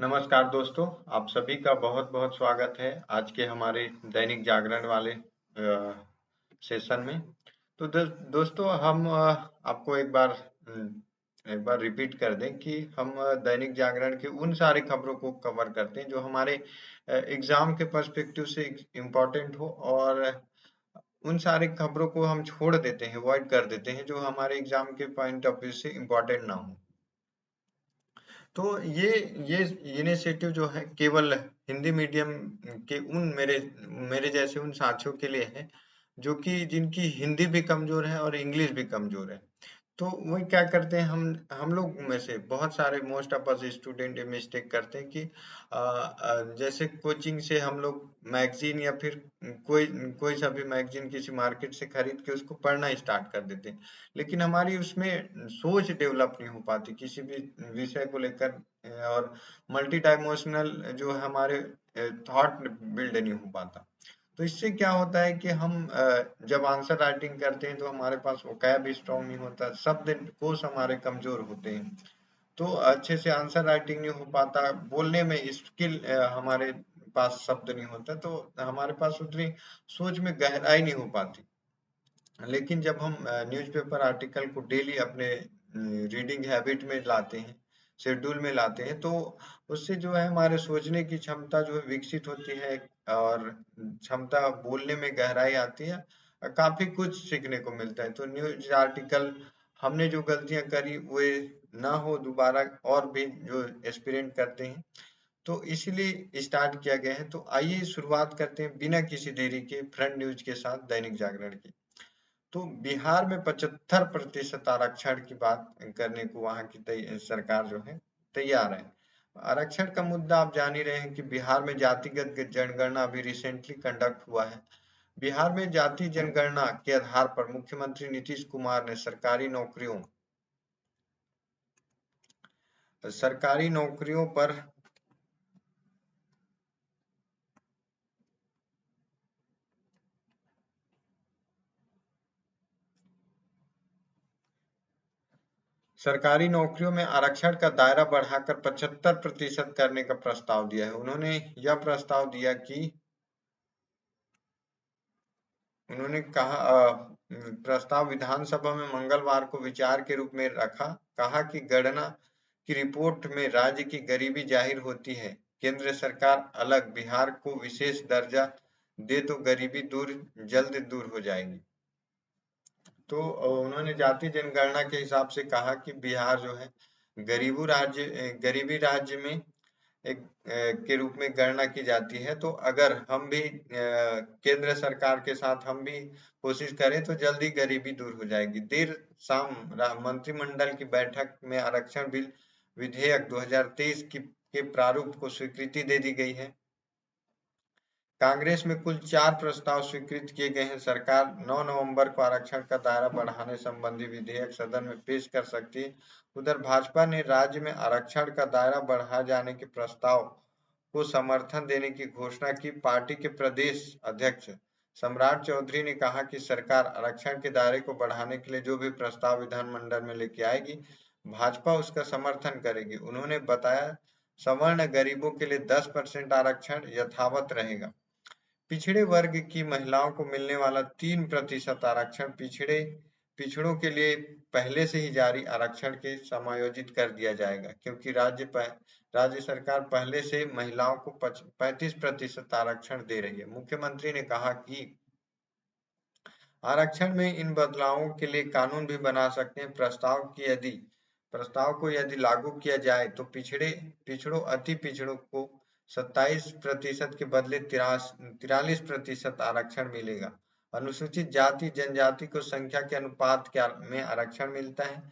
नमस्कार दोस्तों, आप सभी का बहुत-बहुत स्वागत है आज के हमारे दैनिक जागरण वाले सेशन में। तो दोस्तों हम आपको एक बार रिपीट कर दें कि हम दैनिक जागरण के उन सारी खबरों को कवर करते हैं जो हमारे एग्जाम के पर्सपेक्टिव से इम्पोर्टेंट हो और उन सारी खबरों को हम छोड़ देते हैं, अवॉइड कर देते हैं जो हमारे एग्जाम के पॉइंट ऑफ व्यू से इम्पोर्टेंट ना हो। तो ये इनिशिएटिव जो है केवल हिंदी मीडियम के उन मेरे मेरे जैसे उन साथियों के लिए है जो कि जिनकी हिंदी भी कमजोर है और इंग्लिश भी कमजोर है। तो वही क्या करते हैं हम लोग में से बहुत सारे मोस्ट ऑफ अस स्टूडेंट ये मिस्टेक करते हैं कि जैसे कोचिंग से हम लोग मैगजीन या फिर कोई कोई सा भी मैगजीन किसी मार्केट से खरीद के उसको पढ़ना स्टार्ट कर देते हैं, लेकिन हमारी उसमें सोच डेवलप नहीं हो पाती किसी भी विषय को लेकर और मल्टी डायमेंशनल जो है हमारे थॉट बिल्ड नहीं हो पाता। तो इससे क्या होता है कि हम जब आंसर राइटिंग करते हैं तो हमारे पास वोकैब स्ट्रॉन्ग नहीं होता, शब्द कोश हमारे कमजोर होते हैं, तो अच्छे से आंसर राइटिंग नहीं हो पाता, बोलने में स्किल हमारे पास शब्द नहीं होता, तो हमारे पास उतनी सोच में गहराई नहीं हो पाती। लेकिन जब हम न्यूज़पेपर आर्टिकल को डेली अपने रीडिंग हैबिट में लाते हैं, शेड्यूल में लाते हैं, तो उससे जो है हमारे सोचने की क्षमता जो है विकसित होती है और क्षमता बोलने में गहराई आती है और काफी कुछ सीखने को मिलता है। तो न्यूज आर्टिकल हमने जो गलतियां करी वे ना हो दोबारा, और भी जो एस्पिरेंट करते हैं, तो इसीलिए स्टार्ट किया गया है। तो आइए शुरुआत करते हैं बिना किसी देरी के फ्रंट न्यूज के साथ दैनिक जागरण की। तो बिहार में 75% आरक्षण की बात करने को वहां की सरकार जो है तैयार है। आरक्षण का मुद्दा आप जान ही रहे हैं कि बिहार में जातिगत जनगणना अभी रिसेंटली कंडक्ट हुआ है। बिहार में जाति जनगणना के आधार पर मुख्यमंत्री नीतीश कुमार ने सरकारी नौकरियों पर सरकारी नौकरियों में आरक्षण का दायरा बढ़ाकर 75% करने का प्रस्ताव दिया है। उन्होंने यह प्रस्ताव दिया कि उन्होंने कहा प्रस्ताव विधानसभा में मंगलवार को विचार के रूप में रखा। कहा कि गणना की रिपोर्ट में राज्य की गरीबी जाहिर होती है। केंद्र सरकार अलग बिहार को विशेष दर्जा दे तो गरीबी जल्द दूर हो जाएगी। तो उन्होंने जाति जनगणना के हिसाब से कहा कि बिहार जो है गरीबी राज्य में एक के रूप में गणना की जाती है। तो अगर हम भी केंद्र सरकार के साथ हम भी कोशिश करें तो जल्दी गरीबी दूर हो जाएगी। देर शाम मंत्रिमंडल की बैठक में आरक्षण बिल विधेयक 2023 के प्रारूप को स्वीकृति दे दी गई है। कांग्रेस में कुल 4 प्रस्ताव स्वीकृत किए गए हैं। सरकार 9 नवंबर को आरक्षण का दायरा बढ़ाने संबंधी विधेयक सदन में पेश कर सकती है। उधर भाजपा ने राज्य में आरक्षण का दायरा बढ़ाए जाने के प्रस्ताव को समर्थन देने की घोषणा की। पार्टी के प्रदेश अध्यक्ष सम्राट चौधरी ने कहा कि सरकार आरक्षण के दायरे को बढ़ाने के लिए जो भी प्रस्ताव विधानमंडल में लेके आएगी, भाजपा उसका समर्थन करेगी। उन्होंने बताया सवर्ण गरीबों के लिए 10% आरक्षण यथावत रहेगा। पिछड़े वर्ग की महिलाओं को मिलने वाला 3% आरक्षण पिछड़ों के लिए पहले से ही जारी आरक्षण के समायोजित कर दिया जाएगा, क्योंकि राज्य सरकार पहले से महिलाओं को 35% आरक्षण दे रही है। मुख्यमंत्री ने कहा कि आरक्षण में इन बदलावों के लिए कानून भी बना सकते हैं। प्रस्ताव को यदि लागू किया जाए तो पिछड़ों अति पिछड़ों को 27% के बदले 43% आरक्षण मिलेगा। अनुसूचित जाति जनजाति को संख्या के अनुपात में आरक्षण मिलता है।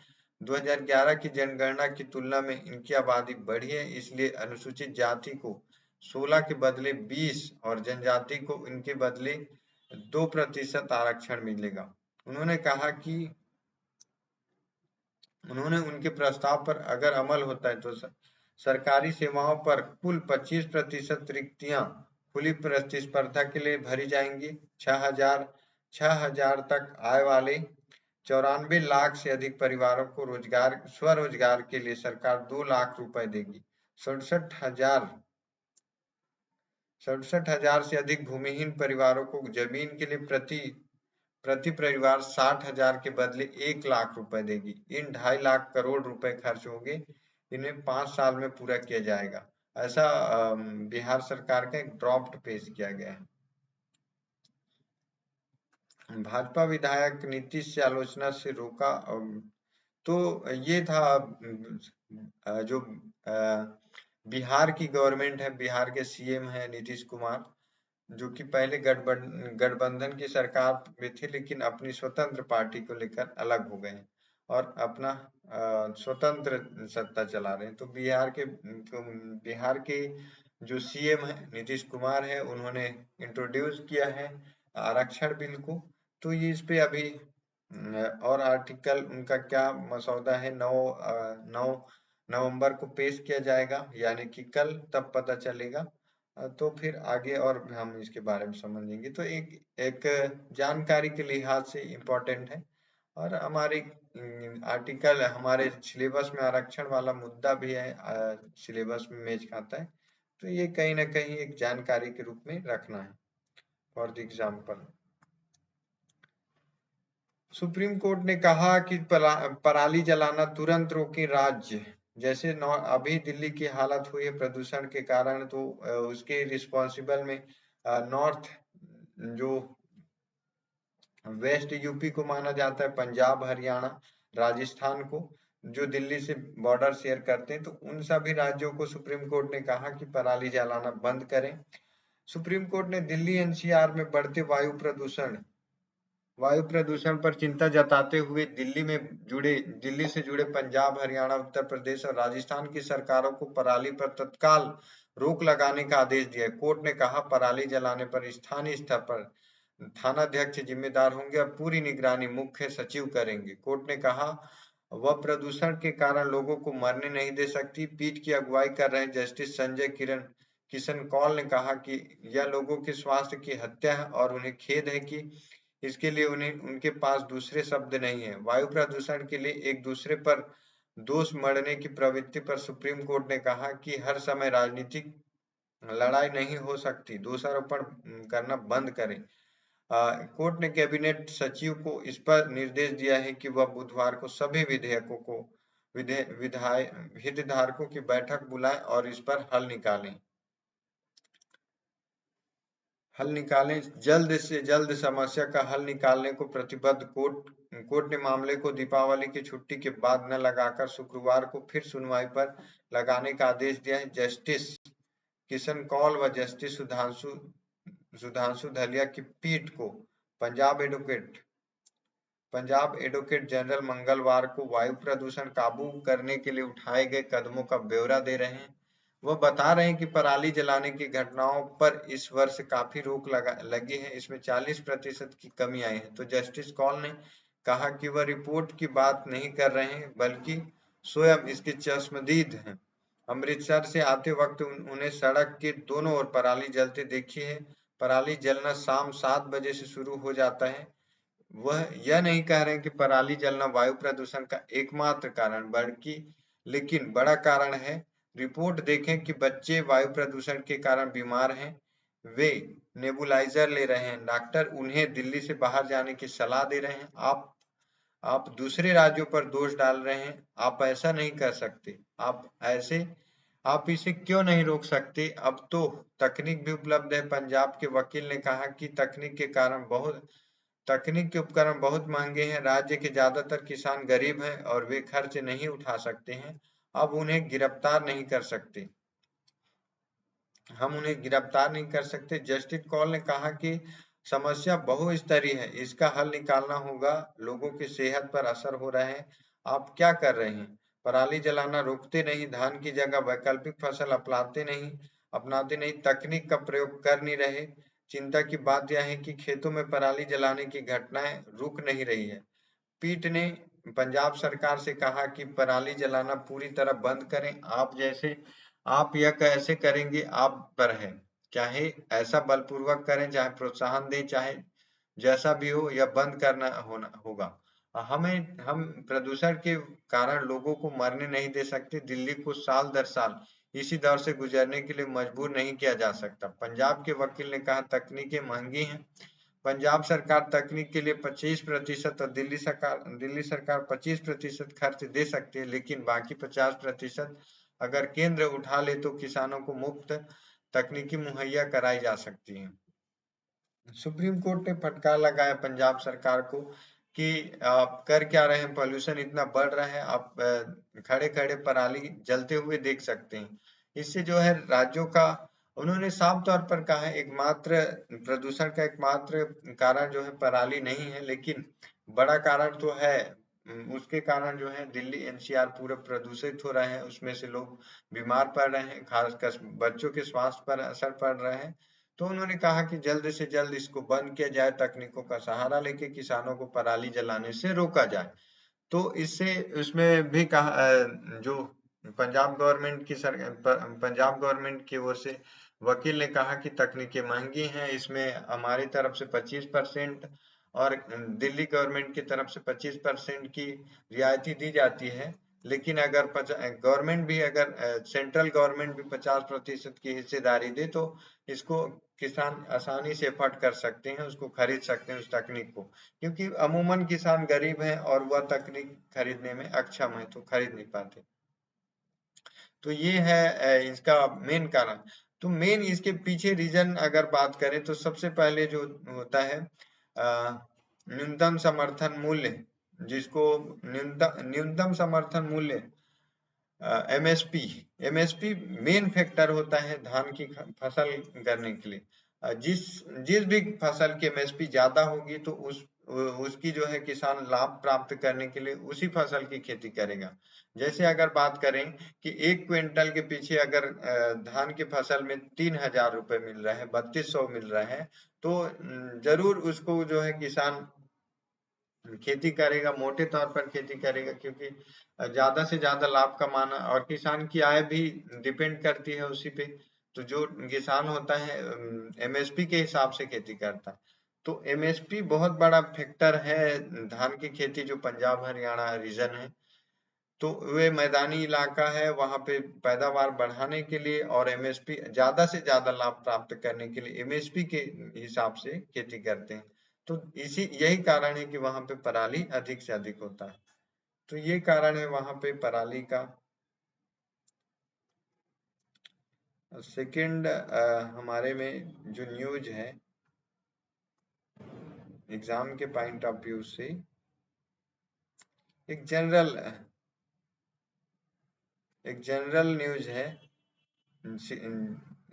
2011 की जनगणना की तुलना में इनकी आबादी बढ़ी है, इसलिए अनुसूचित जाति को 16 के बदले 20 और जनजाति को इनके बदले 2% आरक्षण मिलेगा। उन्होंने कहा कि उनके प्रस्ताव पर अगर अमल होता है तो सरकारी सेवाओं पर कुल 25% रिक्तियां खुली प्रतिस्पर्धा के लिए भरी जाएंगी। 6,000 तक आय वाले 94 लाख से अधिक परिवारों को स्वरोजगार के लिए सरकार 2 लाख रुपए देगी। 67,000 से अधिक भूमिहीन परिवारों को जमीन के लिए प्रति परिवार 60,000 के बदले 1 लाख रुपए देगी। इन 2.5 लाख करोड़ रुपए खर्च होंगे। इन्हें 5 साल में पूरा किया जाएगा। ऐसा बिहार सरकार का एक ड्राफ्ट पेश किया गया है। भाजपा विधायक नीतीश से आलोचना से रोका। तो ये था जो बिहार की गवर्नमेंट है, बिहार के सीएम है नीतीश कुमार, जो कि पहले गठबंधन की सरकार में थे, लेकिन अपनी स्वतंत्र पार्टी को लेकर अलग हो गए हैं और अपना स्वतंत्र सत्ता चला रहे हैं। तो बिहार के जो सीएम है नीतीश कुमार है, उन्होंने इंट्रोड्यूस किया है आरक्षण बिल को। तो ये इस पे अभी और आर्टिकल उनका क्या मसौदा है, 9 नवंबर को पेश किया जाएगा, यानी कि कल, तब पता चलेगा। तो फिर आगे और हम इसके बारे में समझेंगे। तो एक जानकारी के लिहाज से इम्पोर्टेंट है और हमारे आर्टिकल हमारे सिलेबस में आरक्षण वाला मुद्दा भी है, सिलेबस में मेच खाता है। तो ये कहीं ना कहीं एक जानकारी के रूप में रखना है। फॉर एग्जाम्पल, सुप्रीम कोर्ट ने कहा कि पराली जलाना तुरंत रोके राज्य। जैसे अभी दिल्ली की हालत हुई है प्रदूषण के कारण, तो उसके रिस्पॉन्सिबल में नॉर्थ जो वेस्ट यूपी को माना जाता है, पंजाब, हरियाणा, राजस्थान को, जो दिल्ली से बॉर्डर शेयर करते हैं, तो उन सभी राज्यों को सुप्रीम कोर्ट ने कहा कि पराली जलाना बंद करें। सुप्रीम कोर्ट ने दिल्ली एनसीआर में बढ़ते वायु प्रदूषण पर चिंता जताते हुए दिल्ली से जुड़े पंजाब, हरियाणा, उत्तर प्रदेश और राजस्थान की सरकारों को पराली पर तत्काल रोक लगाने का आदेश दिया। कोर्ट ने कहा, पराली जलाने पर स्थानीय स्तर पर थानाध्यक्ष जिम्मेदार होंगे और पूरी निगरानी मुख्य सचिव करेंगे। कोर्ट ने कहा, वह प्रदूषण के कारण लोगों को मरने नहीं दे सकती। पीठ की अगुवाई कर रहे जस्टिस संजय किशन कौल ने कहा कि यह लोगों के स्वास्थ्य की हत्या है और उन्हें खेद है कि इसके लिए उनके पास दूसरे शब्द नहीं है। वायु प्रदूषण के लिए एक दूसरे पर दोष मढ़ने की प्रवृत्ति पर सुप्रीम कोर्ट ने कहा कि हर समय राजनीतिक लड़ाई नहीं हो सकती, दोषारोपण करना बंद करें। कोर्ट ने कैबिनेट सचिव को इस पर निर्देश दिया है कि वह बुधवार को सभी विधेयकों को हितधारकों की बैठक बुलाएं और इस पर हल निकालें। जल्द से जल्द समस्या का हल निकालने को प्रतिबद्ध। कोर्ट ने मामले को दीपावली की छुट्टी के बाद न लगाकर शुक्रवार को फिर सुनवाई पर लगाने का आदेश दिया है। जस्टिस किशन कौल व जस्टिस सुधांशु धलिया की पीठ को पंजाब एडवोकेट जनरल मंगलवार को वायु प्रदूषण काबू करने के लिए उठाए गए कदमों का ब्यौरा दे रहे हैं। वह बता रहे हैं कि पराली जलाने की घटनाओं पर इस वर्ष काफी रोक लगी है, इसमें 40% की कमी आई है। तो जस्टिस कौल ने कहा कि वह रिपोर्ट की बात नहीं कर रहे हैं, बल्कि स्वयं इसके चश्मदीद हैं। अमृतसर से आते वक्त उन्हें सड़क के दोनों ओर पराली जलते देखी है। पराली जलना शाम 7 बजे से शुरू हो जाता है। वह यह नहीं कह रहे कि पराली जलना वायु प्रदूषण का एकमात्र कारण, लेकिन बड़ा कारण है। रिपोर्ट देखें कि बच्चे वायु प्रदूषण के कारण बीमार हैं, वे नेबुलाइजर ले रहे हैं, डॉक्टर उन्हें दिल्ली से बाहर जाने की सलाह दे रहे हैं। आप दूसरे राज्यों पर दोष डाल रहे हैं। आप ऐसा नहीं कर सकते। आप इसे क्यों नहीं रोक सकते? अब तो तकनीक भी उपलब्ध है। पंजाब के वकील ने कहा कि तकनीक के उपकरण बहुत महंगे हैं। राज्य के ज्यादातर किसान गरीब हैं और वे खर्च नहीं उठा सकते हैं। अब उन्हें गिरफ्तार नहीं कर सकते। हम उन्हें गिरफ्तार नहीं कर सकते। जस्टिस कौल ने कहा कि समस्या बहुस्तरीय है, इसका हल निकालना होगा। लोगों की सेहत पर असर हो रहा है। आप क्या कर रहे हैं? पराली जलाना रोकते नहीं, धान की जगह वैकल्पिक फसल अपनाते नहीं, तकनीक का प्रयोग कर नहीं रहे। चिंता की बात यह है कि खेतों में पराली जलाने की घटनाएं रुक नहीं रही है। पीठ ने पंजाब सरकार से कहा कि पराली जलाना पूरी तरह बंद करें। आप यह कैसे करेंगे, आप पर है। चाहे ऐसा बलपूर्वक करें, चाहे प्रोत्साहन दें, चाहे जैसा भी हो, यह बंद करना होगा। हम प्रदूषण के कारण लोगों को मरने नहीं दे सकते। दिल्ली को साल दर साल इसी दौर से गुजरने के लिए मजबूर नहीं किया जा सकता। पंजाब के वकील ने कहा, तकनीकें महंगी हैं। पंजाब सरकार तकनीक के लिए 25% और दिल्ली सरकार 25% खर्च दे सकती है, लेकिन बाकी 50% अगर केंद्र उठा ले तो किसानों को मुफ्त तकनीकी मुहैया कराई जा सकती है। सुप्रीम कोर्ट ने फटकार लगाया पंजाब सरकार को कि आप कर क्या रहे हैं, पॉल्यूशन इतना बढ़ रहा है, आप खड़े खड़े पराली जलते हुए देख सकते हैं। इससे जो है राज्यों का, उन्होंने साफ तौर पर कहा है, एकमात्र प्रदूषण का एकमात्र कारण जो है पराली नहीं है, लेकिन बड़ा कारण तो है। उसके कारण जो है दिल्ली एनसीआर पूरा प्रदूषित हो रहा है, उसमें से लोग बीमार पड़ रहे हैं, खासकर बच्चों के स्वास्थ्य पर असर पड़ रहा है। तो उन्होंने कहा कि जल्द से जल्द इसको बंद किया जाए, तकनीकों का सहारा लेके किसानों को पराली जलाने से रोका जाए। तो इससे उसमें भी कहा, जो पंजाब गवर्नमेंट की ओर से वकील ने कहा कि तकनीकें महंगी हैं, इसमें हमारी तरफ से 25% और दिल्ली गवर्नमेंट की तरफ से 25% की रियायती दी जाती है। लेकिन अगर गवर्नमेंट भी, अगर सेंट्रल गवर्नमेंट भी 50% की हिस्सेदारी दे तो इसको किसान आसानी से अफोर्ड कर सकते हैं, उसको खरीद सकते हैं उस तकनीक को, क्योंकि अमूमन किसान गरीब हैं और वह तकनीक खरीदने में अक्षम है, तो खरीद नहीं पाते। तो ये है इसका मेन कारण। तो मेन इसके पीछे रीजन अगर बात करें तो सबसे पहले जो होता है न्यूनतम समर्थन मूल्य, जिसको न्यूनतम न्यूनतम समर्थन मूल्य, एमएसपी। एमएसपी मेन फैक्टर होता है धान की फसल करने के लिए। जिस जिस भी फसल की एमएसपी ज्यादा होगी तो उसकी जो है किसान लाभ प्राप्त करने के लिए उसी फसल की खेती करेगा। जैसे अगर बात करें कि 1 क्विंटल के पीछे अगर धान की फसल में 3,000 रुपए मिल रहा है, 3200 मिल रहा है, तो जरूर उसको जो है किसान खेती करेगा, मोटे तौर पर खेती करेगा, क्योंकि ज्यादा से ज्यादा लाभ कमाना, और किसान की आय भी डिपेंड करती है उसी पे। तो जो किसान होता है एमएसपी के हिसाब से खेती करता है। तो एमएसपी बहुत बड़ा फैक्टर है धान की खेती, जो पंजाब हरियाणा रीजन है। तो वे मैदानी इलाका है, वहां पे पैदावार बढ़ाने के लिए और एमएसपी ज्यादा से ज्यादा लाभ प्राप्त करने के लिए एमएसपी के हिसाब से खेती करते हैं। तो इसी यही कारण है कि वहां पे पराली अधिक से अधिक होता है। तो ये कारण है वहां पे पराली का। सेकंड, हमारे में जो न्यूज है एग्जाम के पॉइंट ऑफ व्यू से, एक जनरल एक जनरल न्यूज है।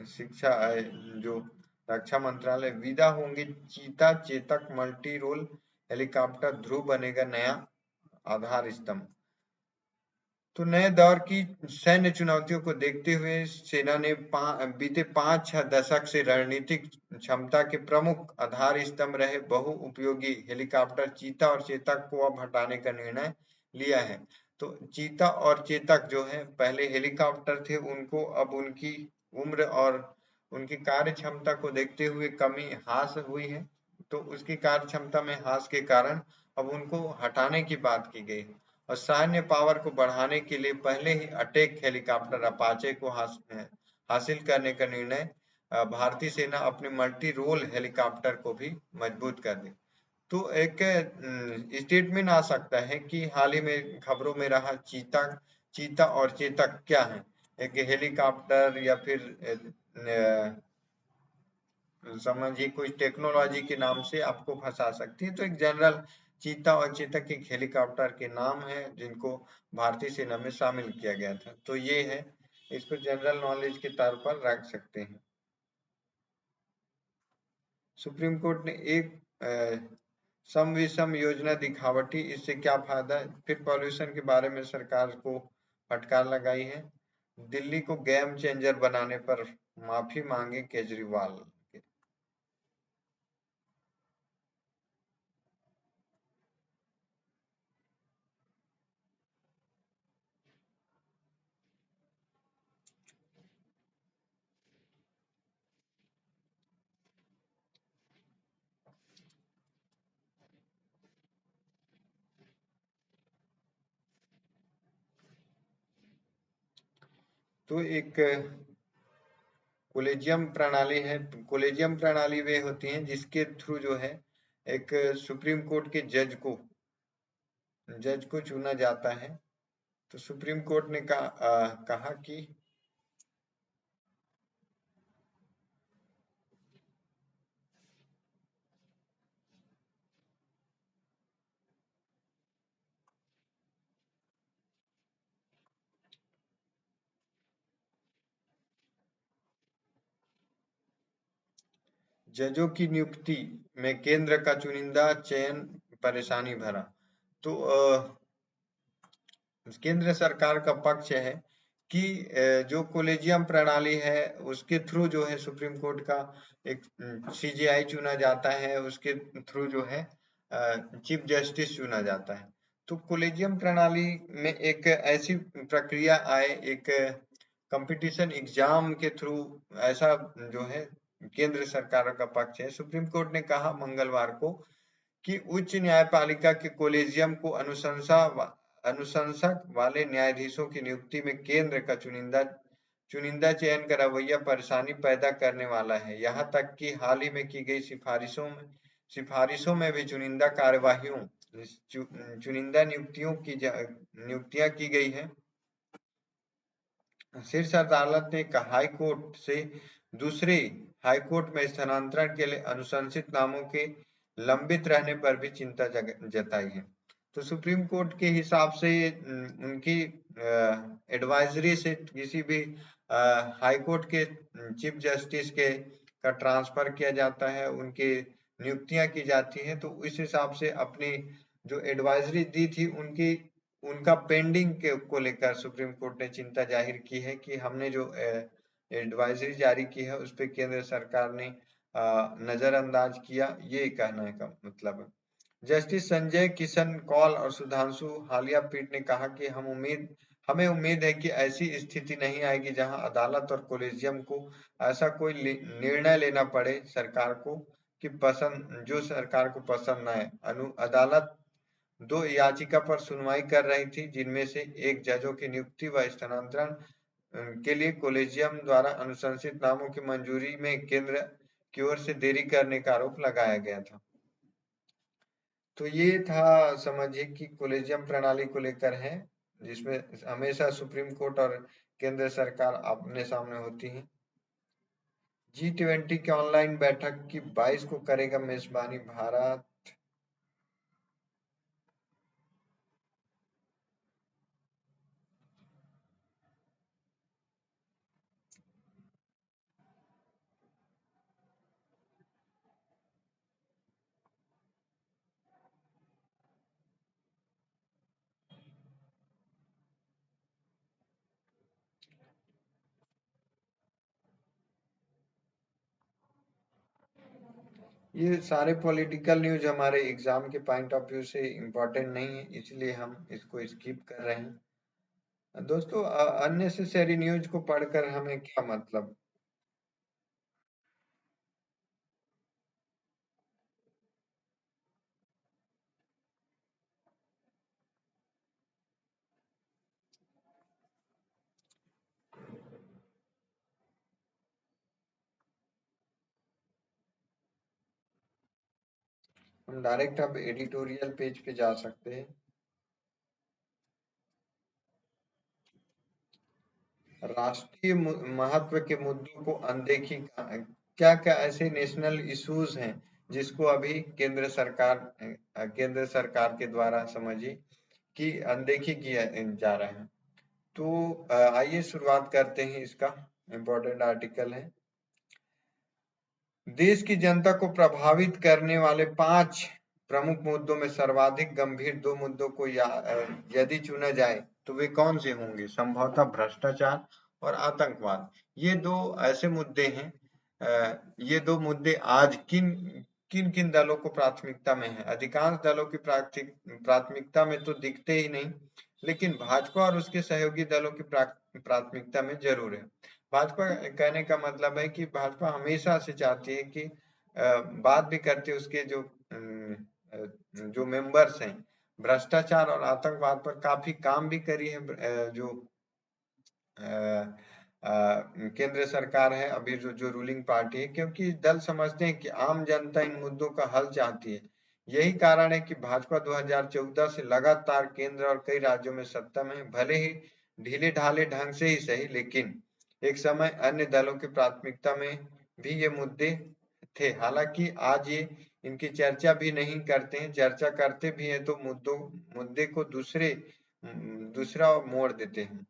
शिक्षा जो रक्षा मंत्रालय, विदा होंगे चीता चेतक मल्टी रोल हेलीकॉप्टर, ध्रुव बनेगा नया आधार स्तंभ। तो नए दौर की सैन्य चुनौतियों को देखते हुए सेना ने बीते 5-6 दशक से रणनीतिक क्षमता के प्रमुख आधार स्तंभ रहे बहुउपयोगी हेलीकॉप्टर चीता और चेतक को अब हटाने का निर्णय लिया है। तो चीता और चेतक जो है पहले हेलीकॉप्टर थे, उनको अब उनकी उम्र और उनकी कार्य क्षमता को देखते हुए कमी ह्रास हुई है। तो उसकी कार्य क्षमता में ह्रास के कारण अब उनको हटाने की बात की गई। और सैन्य पावर को बढ़ाने के लिए पहले ही अटैक हेलीकॉप्टर अपाचे को हासिल करने का निर्णय, भारतीय सेना अपने मल्टी रोल हेलीकॉप्टर को भी मजबूत कर दी। तो एक स्टेटमेंट आ सकता है कि हाल ही में खबरों में रहा चीता चीता और चेतक क्या है, एक हेलीकॉप्टर या फिर समझिए कोई टेक्नोलॉजी के नाम से आपको फंसा सकती है। तो एक जनरल चीता और चेतक एक हेलीकॉप्टर के नाम है जिनको भारतीय सेना में शामिल किया गया था। तो ये है, इसको जनरल नॉलेज के तौर पर रख सकते हैं। सुप्रीम कोर्ट ने एक सम विषम योजना दिखावटी, इससे क्या फायदा, फिर पॉल्यूशन के बारे में सरकार को फटकार लगाई है। दिल्ली को गेम चेंजर बनाने पर माफी मांगे केजरीवाल। तो एक कोलेजियम प्रणाली है। कोलेजियम प्रणाली वे होती हैं जिसके थ्रू जो है एक सुप्रीम कोर्ट के जज को चुना जाता है। तो सुप्रीम कोर्ट ने कहा कि जजों की नियुक्ति में केंद्र का चुनिंदा चयन परेशानी भरा। तो केंद्र सरकार का पक्ष है कि जो कोलेजियम प्रणाली है उसके थ्रू जो है सुप्रीम कोर्ट का एक सीजेआई चुना जाता है, उसके थ्रू जो है चीफ जस्टिस चुना जाता है। तो कोलेजियम प्रणाली में एक ऐसी प्रक्रिया आए, एक कंपटीशन एग्जाम के थ्रू, ऐसा जो है केंद्र सरकार का पक्ष है। सुप्रीम कोर्ट ने कहा मंगलवार को कि उच्च न्यायपालिका के कोलेजियम को अनुशंसक वाले न्यायाधीशों की नियुक्ति में केंद्र का चुनिंदा चयन का रवैया परेशानी पैदा करने वाला है। यहाँ तक कि हाल ही में की गई सिफारिशों में भी चुनिंदा कार्यवाहियों चुनिंदा नियुक्तियां की गई है। शीर्ष अदालत ने हाई कोर्ट से दूसरे हाई कोर्ट में स्थानांतरण के लिए अनुशंसित नामों के लंबित रहने पर भी चिंता जताई है। तो सुप्रीम कोर्ट के हिसाब से उनकी एडवाइजरी से किसी भी हाई कोर्ट के चीफ जस्टिस के का ट्रांसफर किया जाता है, उनकी नियुक्तियां की जाती हैं। तो इस हिसाब से अपनी जो एडवाइजरी दी थी उनका पेंडिंग को लेकर सुप्रीम कोर्ट ने चिंता जाहिर की है कि हमने जो एडवाइजरी जारी की है उस पर केंद्र सरकार ने नजरअंदाज किया, ये कहने का मतलब है। जस्टिस संजय किशन कौल और सुधांशु हालिया पीठ ने कहा कि हमें उम्मीद है कि ऐसी स्थिति नहीं आएगी जहां अदालत और कोलेजियम को ऐसा कोई निर्णय लेना पड़े सरकार को कि जो सरकार को पसंद न आए। अदालत 2 याचिका पर सुनवाई कर रही थी, जिनमें से एक जजों की नियुक्ति व स्थानांतरण के लिए कोलेजियम द्वारा अनुशंसित नामों की मंजूरी में केंद्र की ओर से देरी करने का आरोप लगाया गया था। तो ये था, समझिए कि कोलेजियम प्रणाली को लेकर है, जिसमें हमेशा सुप्रीम कोर्ट और केंद्र सरकार आमने सामने होती है। G20 की ऑनलाइन बैठक की 22 को करेगा मेजबानी भारत। ये सारे पॉलिटिकल न्यूज हमारे एग्जाम के पॉइंट ऑफ व्यू से इम्पोर्टेंट नहीं है, इसलिए हम इसको स्किप कर रहे हैं। दोस्तों, अननेसेसरी न्यूज को पढ़कर हमें क्या मतलब। हम डायरेक्ट अब एडिटोरियल पेज पे जा सकते हैं। राष्ट्रीय महत्व के मुद्दों को अनदेखी क्या क्या ऐसे नेशनल इश्यूज हैं जिसको अभी केंद्र सरकार के द्वारा, समझिए कि अनदेखी किया जा रहा है। तो आइए शुरुआत करते हैं। इसका इम्पोर्टेंट आर्टिकल है, देश की जनता को प्रभावित करने वाले 5 प्रमुख मुद्दों में सर्वाधिक गंभीर 2 मुद्दों को यदि चुना जाए तो वे कौन से होंगे? संभवतः भ्रष्टाचार और आतंकवाद। ये 2 ऐसे मुद्दे हैं। ये 2 मुद्दे आज किन किन किन दलों को प्राथमिकता में है? अधिकांश दलों की प्राथमिकता में तो दिखते ही नहीं, लेकिन भाजपा और उसके सहयोगी दलों की प्राथमिकता में जरूर है। भाजपा कहने का मतलब है कि भाजपा हमेशा से चाहती है कि बात भी करते उसके जो मेंबर्स हैं, भ्रष्टाचार और आतंकवाद पर काफी काम भी करी है। जो केंद्र सरकार है अभी जो रूलिंग पार्टी है, क्योंकि दल समझते हैं कि आम जनता इन मुद्दों का हल चाहती है। यही कारण है कि भाजपा 2014 से लगातार केंद्र और कई राज्यों में सत्ता में है। भले ही ढीले ढाले ढंग से ही सही, लेकिन एक समय अन्य दलों की प्राथमिकता में भी ये मुद्दे थे। हालांकि आज ये इनकी चर्चा भी नहीं करते हैं, चर्चा करते भी हैं तो मुद्दे को दूसरा मोड़ देते हैं।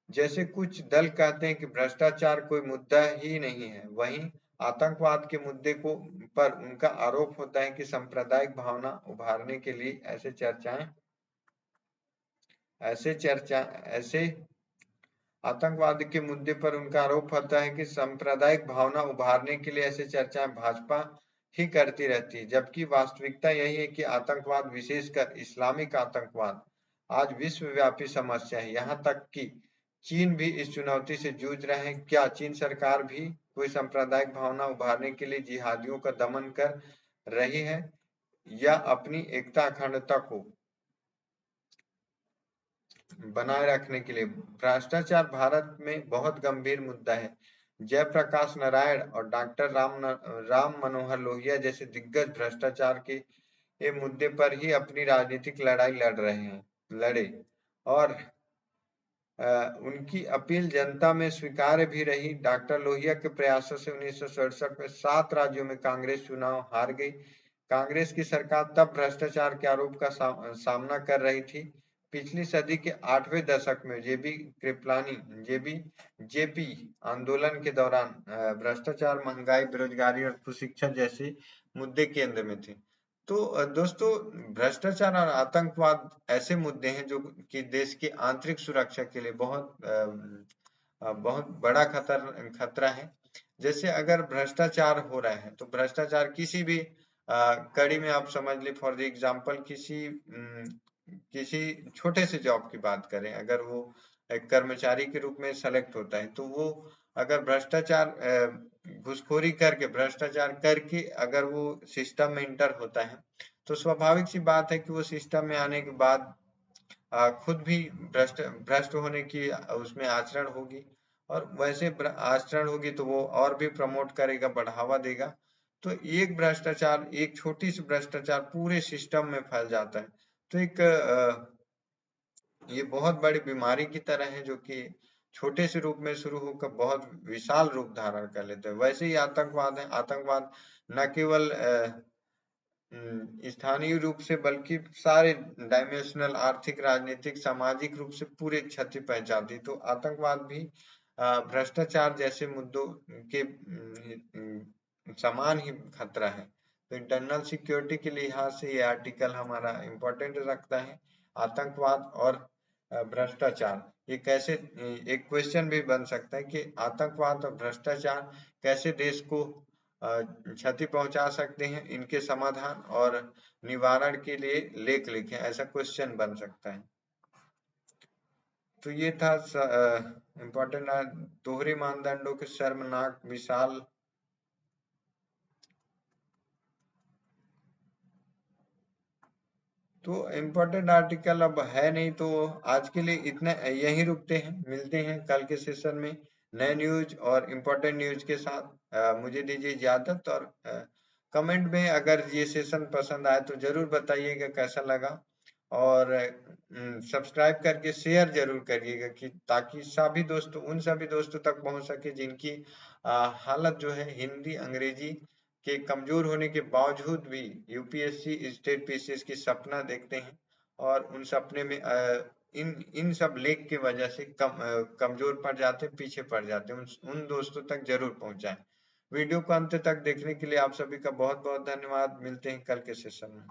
जैसे कुछ दल कहते हैं कि भ्रष्टाचार कोई मुद्दा ही नहीं है, वहीं आतंकवाद के मुद्दे को पर उनका आरोप होता है कि सांप्रदायिक भावना उभारने के लिए ऐसे आतंकवाद के मुद्दे पर उनका आरोप होता है कि सांप्रदायिक भावना उभारने के लिए ऐसे चर्चाएं भाजपा ही करती रहती है, जबकि वास्तविकता यही है कि आतंकवाद, विशेषकर इस्लामिक आतंकवाद, आज विश्वव्यापी समस्या है। यहाँ तक कि चीन भी इस चुनौती से जूझ रहा है। क्या चीन सरकार भी कोई सांप्रदायिक भावना उभारने के लिए जिहादियों का दमन कर रही है, या अपनी एकता अखंडता को बनाए रखने के लिए? भ्रष्टाचार भारत में बहुत गंभीर मुद्दा है। जयप्रकाश नारायण और डॉक्टर राम मनोहर लोहिया जैसे दिग्गज भ्रष्टाचार के ये मुद्दे पर ही अपनी राजनीतिक लड़ाई लड़े, और उनकी अपील जनता में स्वीकार्य भी रही। डॉक्टर लोहिया के प्रयासों से 1967 में 7 राज्यों में कांग्रेस चुनाव हार गई। कांग्रेस की सरकार तब भ्रष्टाचार के आरोप का सामना कर रही थी। पिछली सदी के 8वें दशक में जेपी आंदोलन के दौरान भ्रष्टाचार, महंगाई, बेरोजगारी और कुशिक्षा जैसे मुद्दे केंद्र में थे। तो दोस्तों, भ्रष्टाचार और आतंकवाद ऐसे मुद्दे हैं जो कि देश की आंतरिक सुरक्षा के लिए बहुत बड़ा खतरा है। जैसे अगर भ्रष्टाचार हो रहा है तो भ्रष्टाचार किसी भी कड़ी में आप समझ ली, फॉर द एग्जाम्पल किसी छोटे से जॉब की बात करें, अगर वो एक कर्मचारी के रूप में सेलेक्ट होता है तो वो अगर घूसखोरी करके, भ्रष्टाचार करके अगर वो सिस्टम में इंटर होता है तो स्वाभाविक सी बात है कि वो सिस्टम में आने के बाद खुद भी भ्रष्ट होने की उसमें आचरण होगी, और वैसे आचरण होगी तो वो और भी प्रमोट करेगा, बढ़ावा देगा। तो एक छोटी सी भ्रष्टाचार पूरे सिस्टम में फैल जाता है। तो ये बहुत बड़ी बीमारी की तरह है जो कि छोटे से रूप में शुरू होकर बहुत विशाल रूप धारण कर लेते हैं। वैसे ही आतंकवाद है। आतंकवाद न केवल स्थानीय रूप से बल्कि सारे डायमेंशनल, आर्थिक, राजनीतिक, सामाजिक रूप से पूरे क्षति पहुंचाती। तो आतंकवाद भी भ्रष्टाचार जैसे मुद्दों के समान ही खतरा है। तो इंटरनल सिक्योरिटी के लिहाज से ये आर्टिकल हमारा इम्पोर्टेंट रखता है। आतंकवाद और भ्रष्टाचार, ये कैसे, एक क्वेश्चन भी बन सकता है कि आतंकवाद और भ्रष्टाचार कैसे देश को क्षति पहुंचा सकते हैं, इनके समाधान और निवारण के लिए लेख लिखें, ऐसा क्वेश्चन बन सकता है। तो ये था इम्पोर्टेंट दोहरे मानदंडों के शर्मनाक मिसाल। तो इम्पोर्टेंट आर्टिकल अब है नहीं, तो आज के लिए इतना, यहीं रुकते हैं। मिलते हैं कल के सेशन में नए न्यूज और इम्पोर्टेंट न्यूज के साथ। मुझे दीजिए इजाजत, और कमेंट में अगर ये सेशन पसंद आए तो जरूर बताइएगा कैसा लगा, और सब्सक्राइब करके शेयर जरूर करिएगा कि ताकि उन सभी दोस्तों तक पहुंच सके जिनकी हालत जो है हिंदी अंग्रेजी के कमजोर होने के बावजूद भी यूपीएससी, स्टेट पीसीएस की सपना देखते हैं, और उन सपने में इन सब लेख की वजह से कमजोर पड़ जाते, पीछे पड़ जाते, उन दोस्तों तक जरूर पहुंचाएं। वीडियो को अंत तक देखने के लिए आप सभी का बहुत बहुत धन्यवाद। मिलते हैं कल के सेशन में।